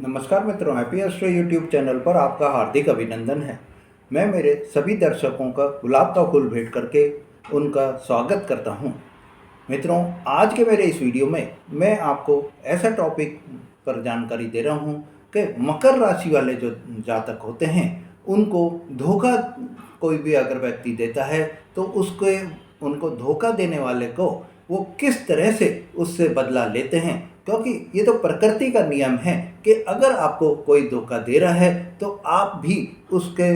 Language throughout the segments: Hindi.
नमस्कार मित्रों, हैप्पी एस्ट्रो यूट्यूब चैनल पर आपका हार्दिक अभिनंदन है। मैं मेरे सभी दर्शकों का गुलाब का फूल भेंट करके उनका स्वागत करता हूं। मित्रों, आज के मेरे इस वीडियो में मैं आपको ऐसा टॉपिक पर जानकारी दे रहा हूं कि मकर राशि वाले जो जातक होते हैं उनको धोखा कोई भी अगर व्यक्ति देता है तो उनको धोखा देने वाले को वो किस तरह से उससे बदला लेते हैं, क्योंकि ये तो प्रकृति का नियम है कि अगर आपको कोई धोखा दे रहा है तो आप भी उसके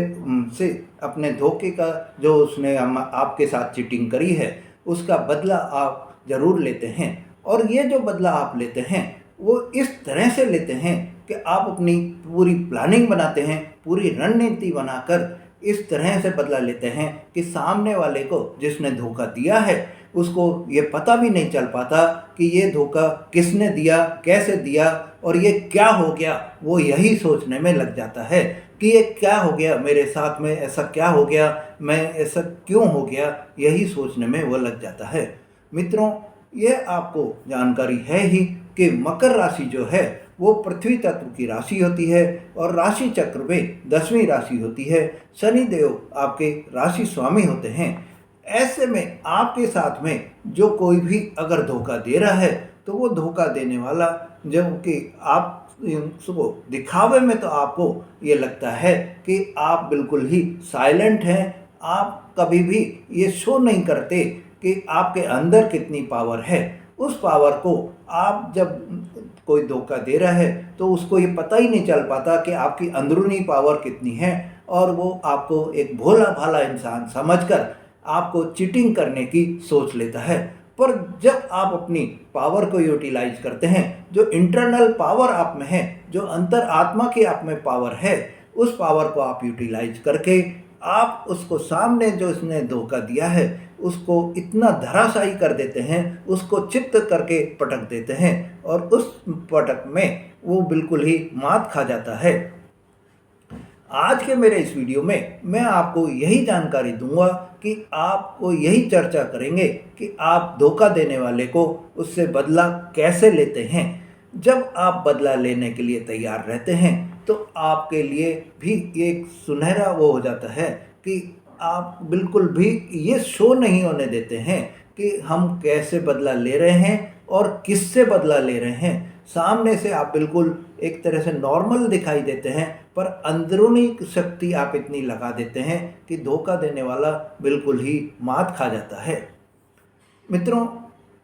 से अपने धोखे का जो उसने आपके साथ चीटिंग करी है उसका बदला आप ज़रूर लेते हैं। और ये जो बदला आप लेते हैं वो इस तरह से लेते हैं कि आप अपनी पूरी प्लानिंग बनाते हैं, पूरी रणनीति बनाकर इस तरह से बदला लेते हैं कि सामने वाले को जिसने धोखा दिया है उसको ये पता भी नहीं चल पाता कि ये धोखा किसने दिया, कैसे दिया और ये क्या हो गया। वो यही सोचने में लग जाता है कि ये क्या हो गया मेरे साथ में, ऐसा क्या हो गया, मैं ऐसा क्यों हो गया, यही सोचने में वो लग जाता है। मित्रों, ये आपको जानकारी है ही कि मकर राशि जो है वो पृथ्वी तत्व की राशि होती है और राशि चक्र में 10वीं राशि होती है। शनि देव आपके राशि स्वामी होते हैं। ऐसे में आपके साथ में जो कोई भी अगर धोखा दे रहा है तो वो धोखा देने वाला, जबकि आप उसको दिखावे में तो आपको ये लगता है कि आप बिल्कुल ही साइलेंट हैं, आप कभी भी ये शो नहीं करते कि आपके अंदर कितनी पावर है। उस पावर को आप जब कोई धोखा दे रहा है तो उसको ये पता ही नहीं चल पाता कि आपकी अंदरूनी पावर कितनी है, और वो आपको एक भोला भाला इंसान समझकर आपको चीटिंग करने की सोच लेता है। पर जब आप अपनी पावर को यूटिलाइज करते हैं, जो इंटरनल पावर आप में है, जो अंतर आत्मा की आप में पावर है, उस पावर को आप यूटिलाइज करके आप उसको सामने जो इसने धोखा दिया है उसको इतना धराशायी कर देते हैं, उसको चित्त करके पटक देते हैं और उस पटक में वो बिल्कुल ही मात खा जाता है। आज के मेरे इस वीडियो में मैं आपको यही जानकारी दूंगा कि आपको यही चर्चा करेंगे कि आप धोखा देने वाले को उससे बदला कैसे लेते हैं। जब आप बदला लेने के लिए तैयार रहते हैं तो आपके लिए भी एक सुनहरा वो हो जाता है कि आप बिल्कुल भी ये शो नहीं होने देते हैं कि हम कैसे बदला ले रहे हैं और किससे बदला ले रहे हैं। सामने से आप बिल्कुल एक तरह से नॉर्मल दिखाई देते हैं, पर अंदरूनी शक्ति आप इतनी लगा देते हैं कि धोखा देने वाला बिल्कुल ही मात खा जाता है। मित्रों,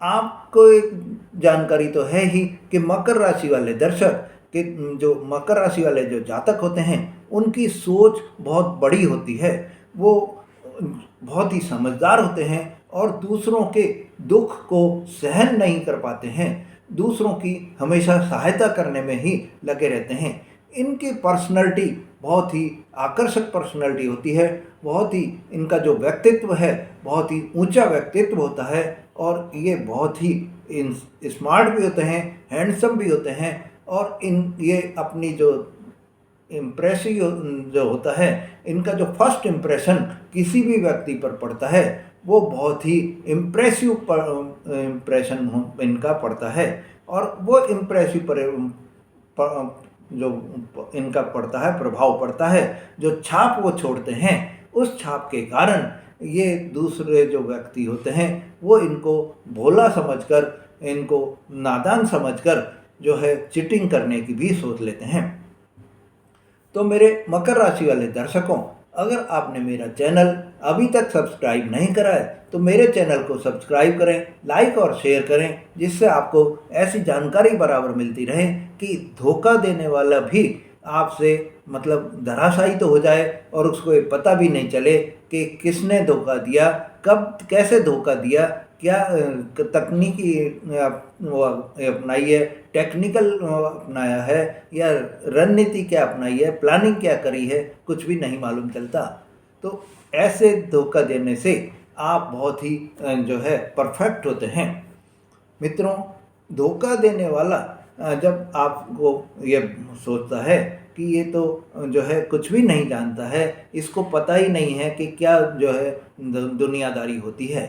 आपको एक जानकारी तो है ही कि मकर राशि वाले दर्शक कि जो मकर राशि वाले जो जातक होते हैं उनकी सोच बहुत बड़ी होती है। वो बहुत ही समझदार होते हैं और दूसरों के दुख को सहन नहीं कर पाते हैं, दूसरों की हमेशा सहायता करने में ही लगे रहते हैं। इनकी पर्सनैलिटी बहुत ही आकर्षक पर्सनैलिटी होती है, बहुत ही इनका जो व्यक्तित्व है बहुत ही ऊंचा व्यक्तित्व होता है और ये बहुत ही स्मार्ट भी होते हैं, हैंडसम भी होते हैं और ये अपनी जो इम्प्रेसिव जो होता है, इनका जो फर्स्ट इम्प्रेशन किसी भी व्यक्ति पर पड़ता है वो बहुत ही इम्प्रेसिव इम्प्रेशन इनका पड़ता है। और वो इम्प्रेसिव जो इनका पड़ता है, प्रभाव पड़ता है, जो छाप वो छोड़ते हैं, उस छाप के कारण ये दूसरे जो व्यक्ति होते हैं वो इनको भोला समझकर, इनको नादान समझकर जो है चीटिंग करने की भी सोच लेते हैं। तो मेरे मकर राशि वाले दर्शकों, अगर आपने मेरा चैनल अभी तक सब्सक्राइब नहीं करा है तो मेरे चैनल को सब्सक्राइब करें, लाइक और शेयर करें, जिससे आपको ऐसी जानकारी बराबर मिलती रहे कि धोखा देने वाला भी आपसे मतलब धराशायी तो हो जाए और उसको ये पता भी नहीं चले कि किसने धोखा दिया, कब कैसे धोखा दिया, क्या तकनीकी वो अपनाई है, टेक्निकल अपनाया है या रणनीति क्या अपनाई है, प्लानिंग क्या करी है, कुछ भी नहीं मालूम चलता। तो ऐसे धोखा देने से आप बहुत ही जो है परफेक्ट होते हैं। मित्रों, धोखा देने वाला जब आपको ये सोचता है कि ये तो जो है कुछ भी नहीं जानता है, इसको पता ही नहीं है कि क्या जो है दुनियादारी होती है,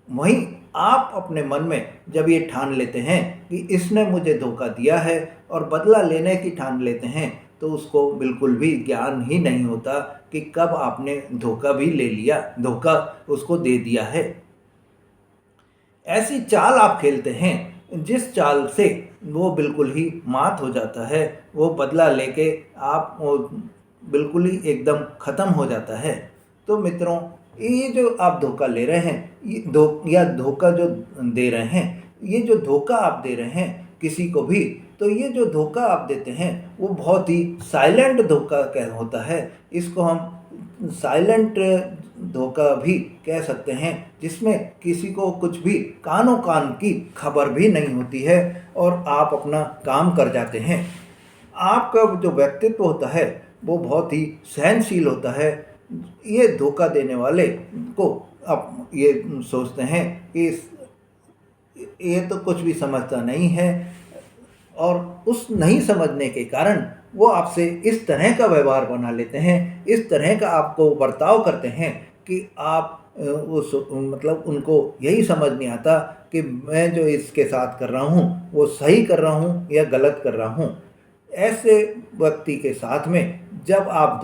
वहीं आप अपने मन में जब ये ठान लेते हैं कि इसने मुझे धोखा दिया है और बदला लेने की ठान लेते हैं, तो उसको बिल्कुल भी ज्ञान ही नहीं होता कि कब आपने धोखा भी ले लिया, धोखा उसको दे दिया है। ऐसी चाल आप खेलते हैं जिस चाल से वो बिल्कुल ही मात हो जाता है, वो बदला लेके आप वो बिल्कुल ही एकदम ख़त्म हो जाता है। तो मित्रों, ये जो आप धोखा ले रहे हैं, या धोखा जो दे रहे हैं, ये जो धोखा आप दे रहे हैं किसी को भी, तो ये जो धोखा आप देते हैं वो बहुत ही साइलेंट धोखा कह होता है। इसको हम साइलेंट धोखा भी कह सकते हैं, जिसमें किसी को कुछ भी कानो कान की खबर भी नहीं होती है और आप अपना काम कर जाते हैं। आपका जो व्यक्तित्व होता है वो बहुत ही सहनशील होता है। ये धोखा देने वाले को आप ये सोचते हैं कि ये तो कुछ भी समझता नहीं है, और उस नहीं समझने के कारण वो आपसे इस तरह का व्यवहार बना लेते हैं, इस तरह का आपको बर्ताव करते हैं कि आप मतलब उनको यही समझ नहीं आता कि मैं जो इसके साथ कर रहा हूँ वो सही कर रहा हूँ या गलत कर रहा हूँ। ऐसे व्यक्ति के साथ में जब आप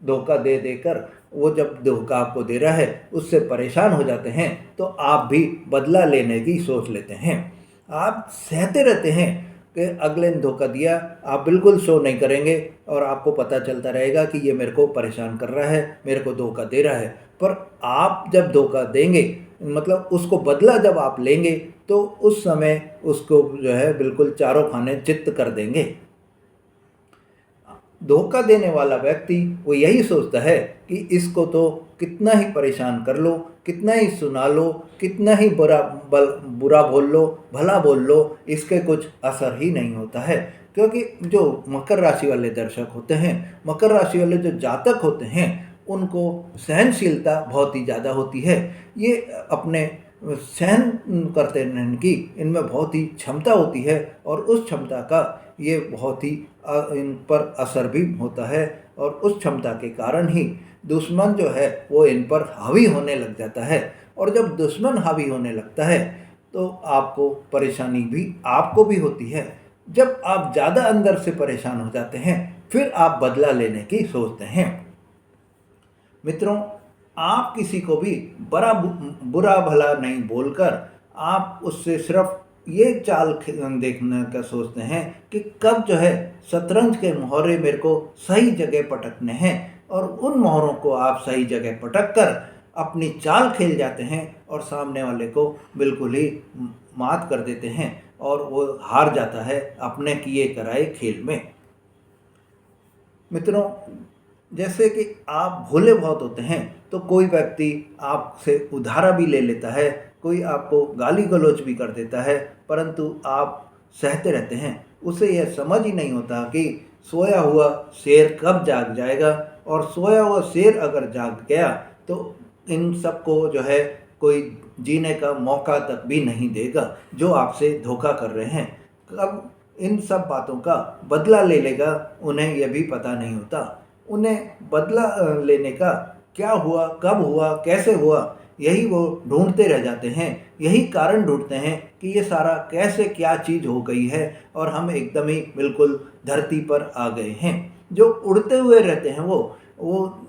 धोखा दे देकर वो जब धोखा आपको दे रहा है उससे परेशान हो जाते हैं, तो आप भी बदला लेने की सोच लेते हैं। आप सहते रहते हैं कि अगले ने धोखा दिया, आप बिल्कुल शो नहीं करेंगे और आपको पता चलता रहेगा कि ये मेरे को परेशान कर रहा है, मेरे को धोखा दे रहा है। पर आप जब धोखा देंगे, मतलब उसको बदला जब आप लेंगे, तो उस समय उसको जो है बिल्कुल चारों खाने चित्त कर देंगे। धोखा देने वाला व्यक्ति वो यही सोचता है कि इसको तो कितना ही परेशान कर लो, कितना ही सुना लो, कितना ही बुरा बोल लो, भला बोल लो, इसके कुछ असर ही नहीं होता है। क्योंकि जो मकर राशि वाले दर्शक होते हैं, मकर राशि वाले जो जातक होते हैं, उनको सहनशीलता बहुत ही ज़्यादा होती है। ये अपने सहन करते रहने की इनमें बहुत ही क्षमता होती है, और उस क्षमता का ये बहुत ही इन पर असर भी होता है, और उस क्षमता के कारण ही दुश्मन जो है वो इन पर हावी होने लग जाता है। और जब दुश्मन हावी होने लगता है तो आपको परेशानी भी आपको भी होती है। जब आप ज़्यादा अंदर से परेशान हो जाते हैं, फिर आप बदला लेने की सोचते हैं। मित्रों, आप किसी को भी बुरा भला नहीं बोलकर आप उससे सिर्फ ये चाल देखने का सोचते हैं कि कब जो है शतरंज के मोहरे मेरे को सही जगह पटकने हैं, और उन मोहरों को आप सही जगह पटक कर अपनी चाल खेल जाते हैं और सामने वाले को बिल्कुल ही मात कर देते हैं, और वो हार जाता है अपने किए कराए खेल में। मित्रों, जैसे कि आप भोले बहुत होते हैं, तो कोई व्यक्ति आपसे उधारा भी ले लेता है, कोई आपको गाली गलौज भी कर देता है, परंतु आप सहते रहते हैं। उसे यह समझ ही नहीं होता कि सोया हुआ शेर कब जाग जाएगा, और सोया हुआ शेर अगर जाग गया तो इन सबको जो है कोई जीने का मौका तक भी नहीं देगा जो आपसे धोखा कर रहे हैं। कब इन सब बातों का बदला ले लेगा उन्हें यह भी पता नहीं होता। उन्हें बदला लेने का क्या हुआ, कब हुआ, कैसे हुआ, यही वो ढूंढते रह जाते हैं। यही कारण ढूंढते हैं कि ये सारा कैसे क्या चीज़ हो गई है और हम एकदम ही बिल्कुल धरती पर आ गए हैं। जो उड़ते हुए रहते हैं वो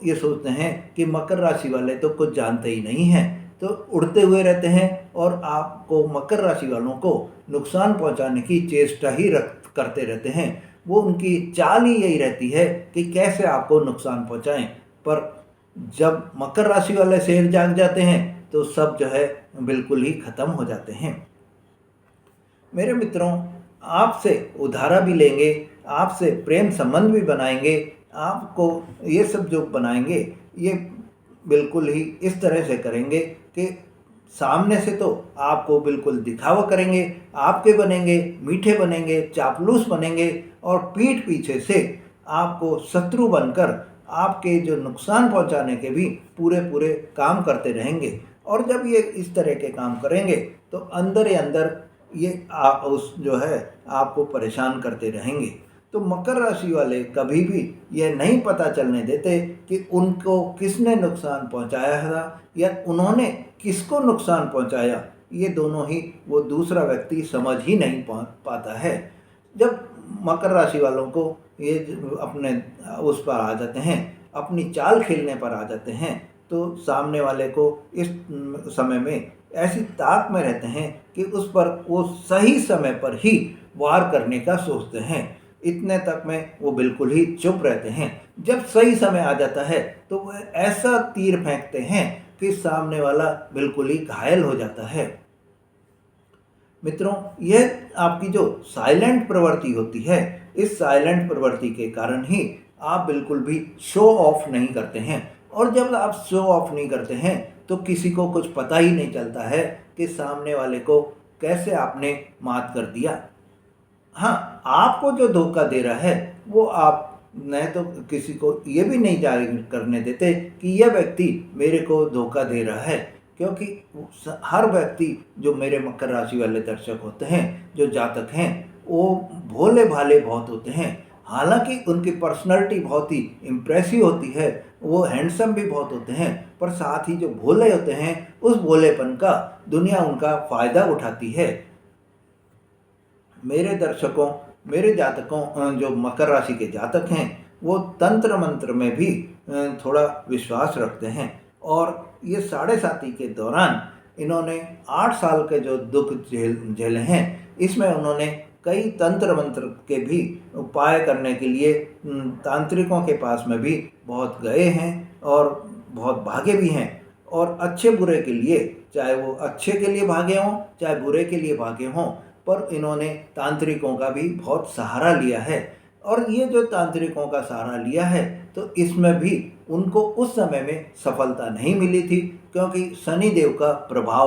ये सोचते हैं कि मकर राशि वाले तो कुछ जानते ही नहीं हैं, तो उड़ते हुए रहते हैं और आपको, मकर राशि वालों को नुकसान पहुंचाने की चेष्टा ही करते रहते हैं। वो उनकी चाल ही यही रहती है कि कैसे आपको नुकसान पहुंचाएं। पर जब मकर राशि वाले शेर जाग जाते हैं तो सब जो है बिल्कुल ही ख़त्म हो जाते हैं। मेरे मित्रों, आपसे उधारा भी लेंगे, आपसे प्रेम संबंध भी बनाएंगे, आपको ये सब जो बनाएंगे ये बिल्कुल ही इस तरह से करेंगे कि सामने से तो आपको बिल्कुल दिखावा करेंगे, आपके बनेंगे, मीठे बनेंगे, चापलूस बनेंगे, और पीठ पीछे से आपको शत्रु बनकर आपके जो नुकसान पहुंचाने के भी पूरे पूरे काम करते रहेंगे। और जब ये इस तरह के काम करेंगे तो अंदर ही अंदर ये आप उस जो है आपको परेशान करते रहेंगे। तो मकर राशि वाले कभी भी यह नहीं पता चलने देते कि उनको किसने नुकसान पहुंचाया था या उन्होंने किसको नुकसान पहुंचाया। ये दोनों ही वो दूसरा व्यक्ति समझ ही नहीं पाता है। जब मकर राशि वालों को ये अपने उस पर आ जाते हैं, अपनी चाल खेलने पर आ जाते हैं, तो सामने वाले को इस समय में ऐसी ताक में रहते हैं कि उस पर वो सही समय पर ही वार करने का सोचते हैं। इतने तक में वो बिल्कुल ही चुप रहते हैं। जब सही समय आ जाता है तो वो ऐसा तीर फेंकते हैं कि सामने वाला बिल्कुल ही घायल हो जाता है। मित्रों, यह आपकी जो साइलेंट प्रवृत्ति होती है, इस साइलेंट प्रवृत्ति के कारण ही आप बिल्कुल भी शो ऑफ नहीं करते हैं। और जब आप शो ऑफ नहीं करते हैं तो किसी को कुछ पता ही नहीं चलता है कि सामने वाले को कैसे आपने मात कर दिया। हाँ, आपको जो धोखा दे रहा है वो आप नहीं तो किसी को ये भी नहीं जारी करने देते कि यह व्यक्ति मेरे को धोखा दे रहा है, क्योंकि हर व्यक्ति जो मेरे मकर राशि वाले दर्शक होते हैं, जो जातक हैं, वो भोले भाले बहुत होते हैं। हालांकि उनकी पर्सनैलिटी बहुत ही इम्प्रेसिव होती है, वो हैंडसम भी बहुत होते हैं, पर साथ ही जो भोले होते हैं उस भोलेपन का दुनिया उनका फ़ायदा उठाती है। मेरे दर्शकों, मेरे जातकों, जो मकर राशि के जातक हैं, वो तंत्र मंत्र में भी थोड़ा विश्वास रखते हैं। और ये साढ़े साती के दौरान इन्होंने 8 साल के जो दुख झेले हैं, इसमें उन्होंने कई तंत्र मंत्र के भी उपाय करने के लिए तांत्रिकों के पास में भी बहुत गए हैं और बहुत भागे भी हैं। और अच्छे बुरे के लिए, चाहे वो अच्छे के लिए भागे हों चाहे बुरे के लिए भागे हों, पर इन्होंने तांत्रिकों का भी बहुत सहारा लिया है। और ये जो तांत्रिकों का सहारा लिया है तो इसमें भी उनको उस समय में सफलता नहीं मिली थी, क्योंकि शनिदेव का प्रभाव